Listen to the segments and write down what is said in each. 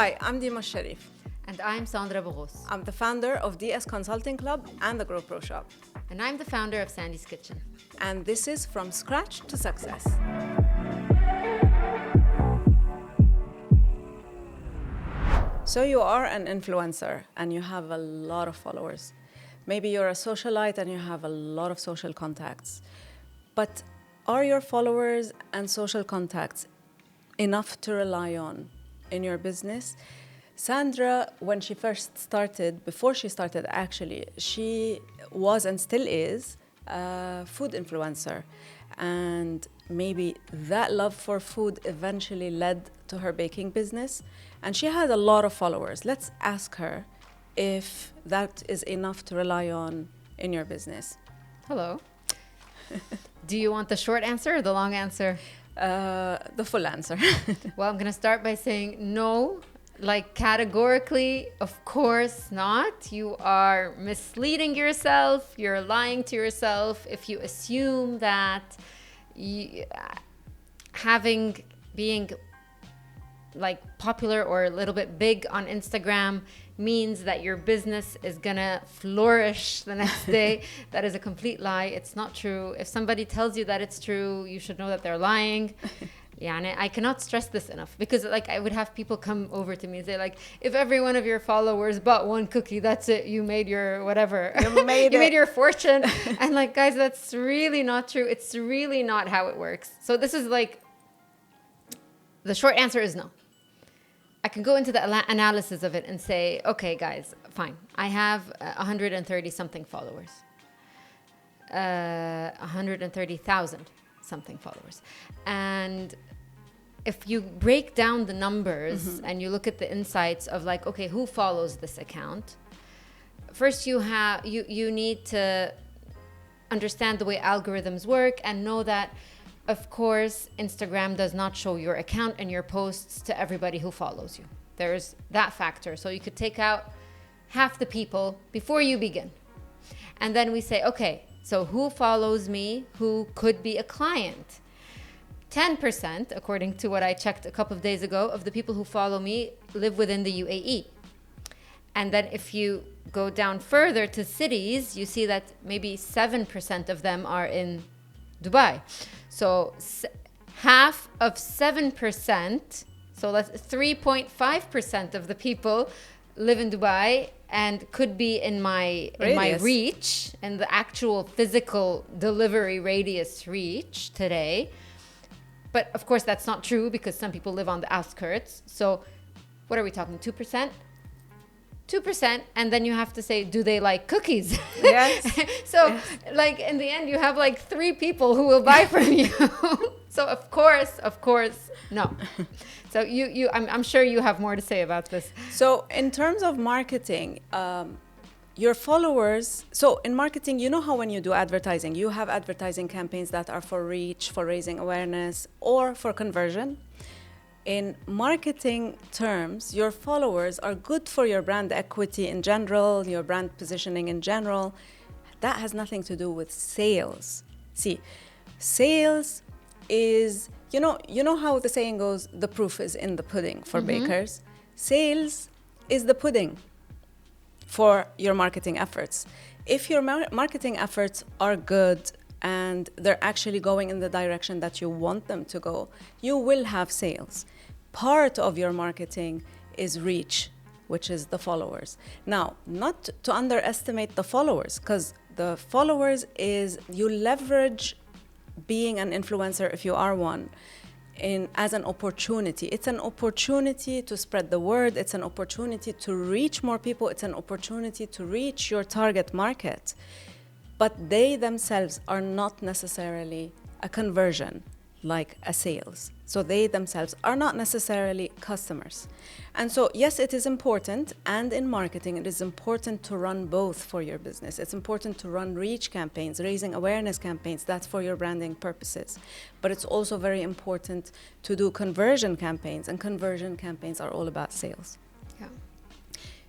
Hi, I'm Dima Sharif. And I'm Sandra Boros. I'm the founder of DS Consulting Club and the Grow Pro Shop. And I'm the founder of Sandy's Kitchen. And this is From Scratch to Success. So you are an influencer and you have a lot of followers. Maybe you're a socialite and you have a lot of social contacts. But are your followers and social contacts enough to rely on in your business? Sandra, when she first started, before she started actually, she was and still is a food influencer. And maybe that love for food eventually led to her baking business. And she had a lot of followers. Let's ask her if that is enough to rely on in your business. Hello. Do you want the short answer or the long answer? The full answer. Well, I'm going to start by saying no. Like categorically, of course not. You are misleading yourself. You're lying to yourself if you assume that being like popular or a little bit big on Instagram means that your business is gonna flourish the next day. That is a complete lie. It's not true. If somebody tells you that it's true, you should know that they're lying. Yeah, and I cannot stress this enough because like I would have people come over to me and say like, if every one of your followers bought one cookie, that's it. You made your whatever. You made your fortune. And like, guys, that's really not true. It's really not how it works. So this is like, the short answer is no. I can go into the analysis of it and say, okay, guys, fine. I have 130 something followers, 130,000 something followers. And if you break down the numbers and you look at the insights of like, okay, who follows this account? First, you need to understand the way algorithms work and know that, of course, Instagram does not show your account and your posts to everybody who follows you. There's that factor. So you could take out half the people before you begin. And then we say, okay, so who follows me? Who could be a client? 10%, according to what I checked a couple of days ago, of the people who follow me live within the UAE. And then if you go down further to cities, you see that maybe 7% of them are in Dubai. So half of 7%, so that's 3.5% of the people live in Dubai and could be in my reach, and the actual physical delivery radius reach today. But of course that's not true because some people live on the outskirts. So what are we talking, 2%? 2%, and then you have to say, do they like cookies? Yes. So yes. Like in the end you have like 3 people who will buy from you. So of course no. So I'm sure you have more to say about this. So in terms of marketing, your followers, so in marketing, you know how when you do advertising, you have advertising campaigns that are for reach, for raising awareness, or for conversion. In marketing terms, your followers are good for your brand equity in general, your brand positioning in general. That has nothing to do with sales. See, sales is, you know how the saying goes, the proof is in the pudding for bakers. Sales is the pudding for your marketing efforts. If your marketing efforts are good and they're actually going in the direction that you want them to go, you will have sales. Part of your marketing is reach, which is the followers. Now, not to underestimate the followers, because the followers is, you leverage being an influencer, if you are one, as an opportunity. It's an opportunity to spread the word. It's an opportunity to reach more people. It's an opportunity to reach your target market. But they themselves are not necessarily a conversion like a sales. So they themselves are not necessarily customers. And so, yes, it is important. And in marketing, it is important to run both for your business. It's important to run reach campaigns, raising awareness campaigns. That's for your branding purposes. But it's also very important to do conversion campaigns. And conversion campaigns are all about sales. Yeah.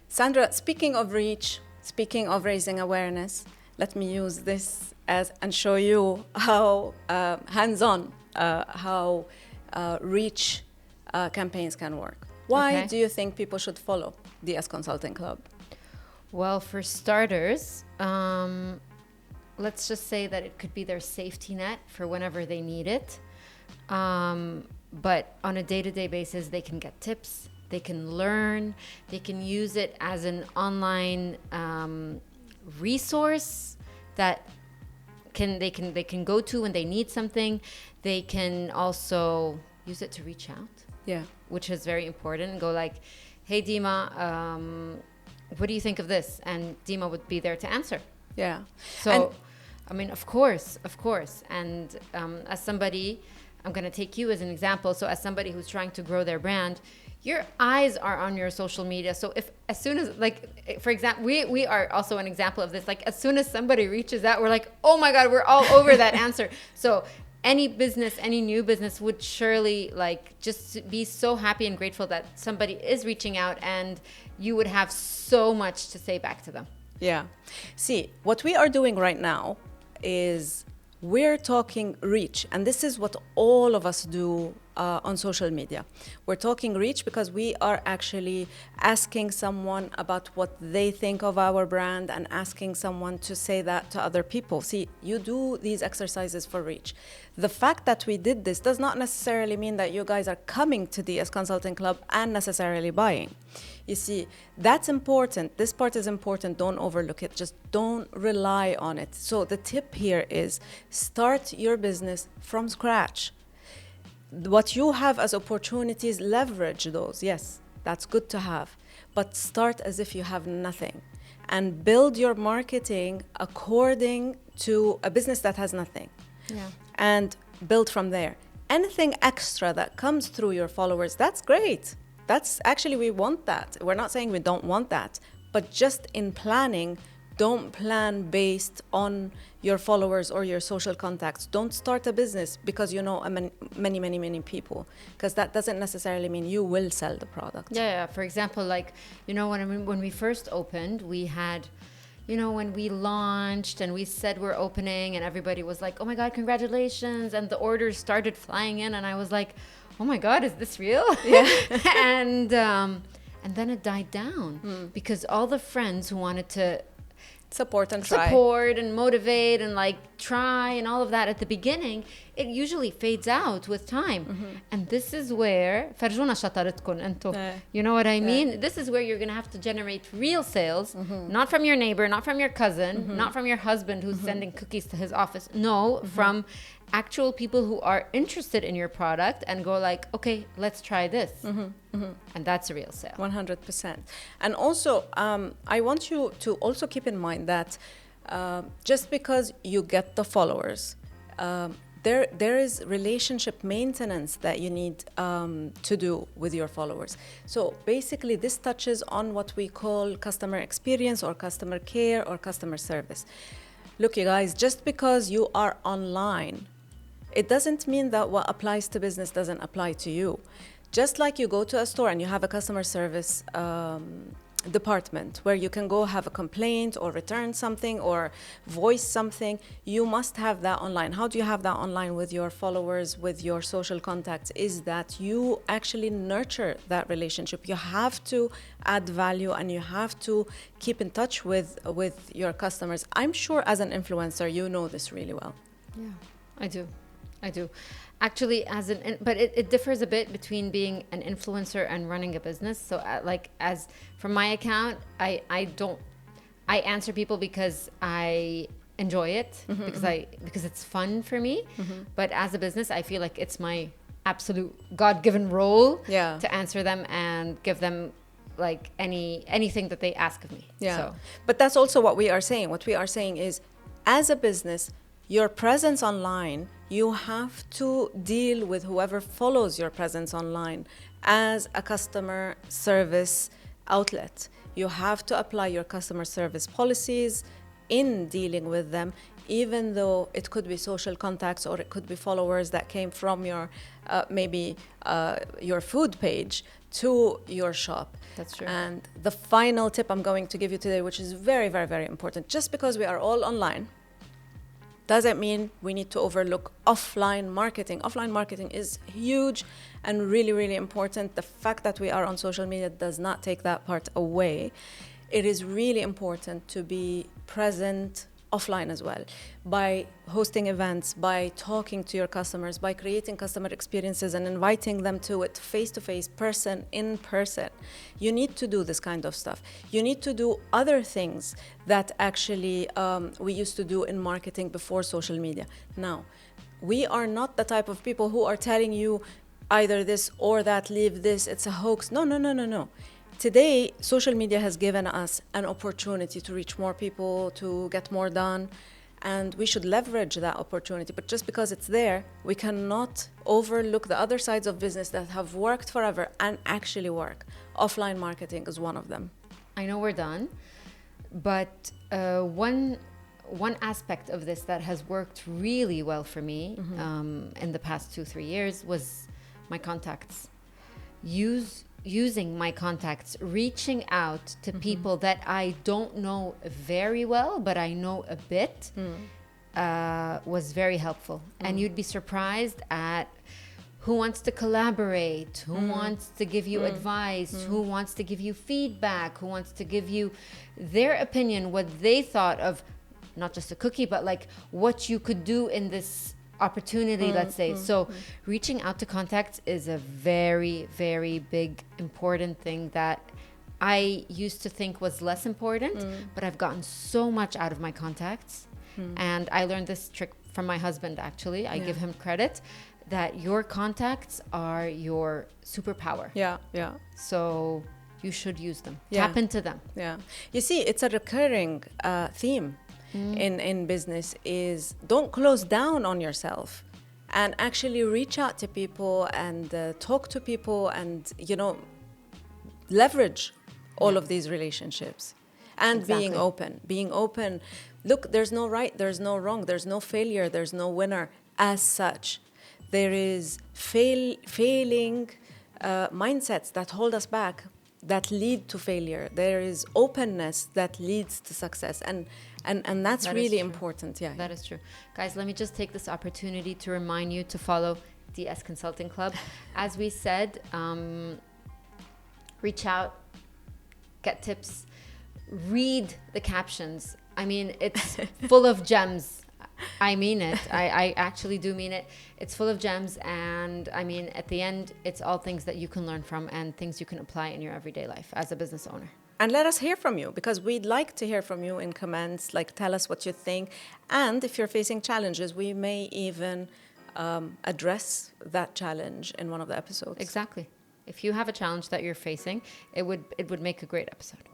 Sandra, speaking of reach, speaking of raising awareness, let me use this and show you how hands-on how reach campaigns can work. Why Okay. do you think people should follow DS Consulting Club? Well, for starters, let's just say that it could be their safety net for whenever they need it. But on a day-to-day basis, they can get tips, they can learn, they can use it as an online resource that they can go to when they need something. They can also use it to reach out, Yeah. which is very important, and go like, hey Dima, what do you think of this? And Dima would be there to answer. Yeah. So And- I mean, of course, and as somebody, I'm going to take you as an example. So as somebody who's trying to grow their brand, your eyes are on your social media. So if as soon as, like, for example, we are also an example of this. Like, as soon as somebody reaches out, we're like, oh my God, we're all over that answer. So any business, any new business would surely like just be so happy and grateful that somebody is reaching out, and you would have so much to say back to them. Yeah. See, what we are doing right now is we're talking reach, and this is what all of us do on social media. We're talking reach because we are actually asking someone about what they think of our brand and asking someone to say that to other people. See, you do these exercises for reach. The fact that we did this does not necessarily mean that you guys are coming to DS Consulting Club and necessarily buying. You see, that's important. This part is important. Don't overlook it. Just don't rely on it. So the tip here is start your business from scratch. What you have as opportunities, leverage those. Yes, that's good to have. But start as if you have nothing and build your marketing according to a business that has nothing. Yeah. And build from there. Anything extra that comes through your followers, that's great. That's actually, we want that. We're not saying we don't want that, but just in planning, don't plan based on your followers or your social contacts. Don't start a business because you know many people, because that doesn't necessarily mean you will sell the product. Yeah. For example, like, you know, when we first opened, we had, you know, when we launched and we said we're opening, and everybody was like, oh my God, congratulations. And the orders started flying in, and I was like, oh my God, is this real? Yeah. and then it died down because all the friends who wanted to Support and try. support and motivate and like try and all of that at the beginning, it usually fades out with time. And this is where فرجونا شطارتكم انتو. Yeah. You know what I mean? This is where you're going to have to generate real sales, not from your neighbor, not from your cousin, not from your husband who's sending cookies to his office. No, from actual people who are interested in your product and go like, okay, let's try this. And that's a real sale. 100%. And also, I want you to also keep in mind that just because you get the followers, there is relationship maintenance that you need to do with your followers. So basically, this touches on what we call customer experience or customer care or customer service. Look, you guys, just because you are online, it doesn't mean that what applies to business doesn't apply to you. Just like you go to a store and you have a customer service department where you can go have a complaint or return something or voice something, you must have that online. How do you have that online with your followers, with your social contacts? Is that you actually nurture that relationship. You have to add value and you have to keep in touch with your customers. I'm sure as an influencer, you know this really well. Yeah, I do. Actually, but it differs a bit between being an influencer and running a business. So, like, as from my account, I answer people because I enjoy it, because it's fun for me. But as a business, I feel like it's my absolute God-given role to answer them and give them like anything that they ask of me. Yeah. So. But that's also what we are saying. What we are saying is, as a business, your presence online, you have to deal with whoever follows your presence online as a customer service outlet. You have to apply your customer service policies in dealing with them, even though it could be social contacts or it could be followers that came from your your food page to your shop. That's true. And the final tip I'm going to give you today, which is very, very, very important, just because we are all online, Doesn't mean we need to overlook offline marketing. Offline marketing is huge and really, really important. The fact that we are on social media does not take that part away. It is really important to be present offline as well, by hosting events, by talking to your customers, by creating customer experiences and inviting them to it face-to-face, person in person. You need to do this kind of stuff. You need to do other things that actually we used to do in marketing before social media. Now, we are not the type of people who are telling you either this or that, leave this, it's a hoax. No. Today, social media has given us an opportunity to reach more people, to get more done, and we should leverage that opportunity. But just because it's there, we cannot overlook the other sides of business that have worked forever and actually work. Offline marketing is one of them. I know we're done, but one aspect of this that has worked really well for me in the past 2-3 years was my contacts. Using my contacts, reaching out to people that I don't know very well, but I know a bit, was very helpful. And you'd be surprised at who wants to collaborate, who wants to give you advice, who wants to give you feedback, who wants to give you their opinion, what they thought of not just a cookie, but like what you could do in this opportunity, let's say. So reaching out to contacts is a very, very big, important thing that I used to think was less important, but I've gotten so much out of my contacts. And I learned this trick from my husband, actually. I give him credit that your contacts are your superpower. Yeah. So you should use them. Yeah. Tap into them. Yeah. You see, it's a recurring theme in business is don't close down on yourself and actually reach out to people and talk to people and, leverage all of these relationships and being open. Look, there's no right, there's no wrong, there's no failure, there's no winner as such. There is failing mindsets that hold us back, that lead to failure. There is openness that leads to success. And that's really important. Yeah. That is true. Guys, let me just take this opportunity to remind you to follow DS Consulting Club. As we said, reach out, get tips, read the captions. I mean, it's full of gems. I mean it. I actually do mean it. It's full of gems. And I mean, at the end, it's all things that you can learn from and things you can apply in your everyday life as a business owner. And let us hear from you, because we'd like to hear from you in comments. Like, tell us what you think. And if you're facing challenges, we may even address that challenge in one of the episodes. Exactly. If you have a challenge that you're facing, it would make a great episode.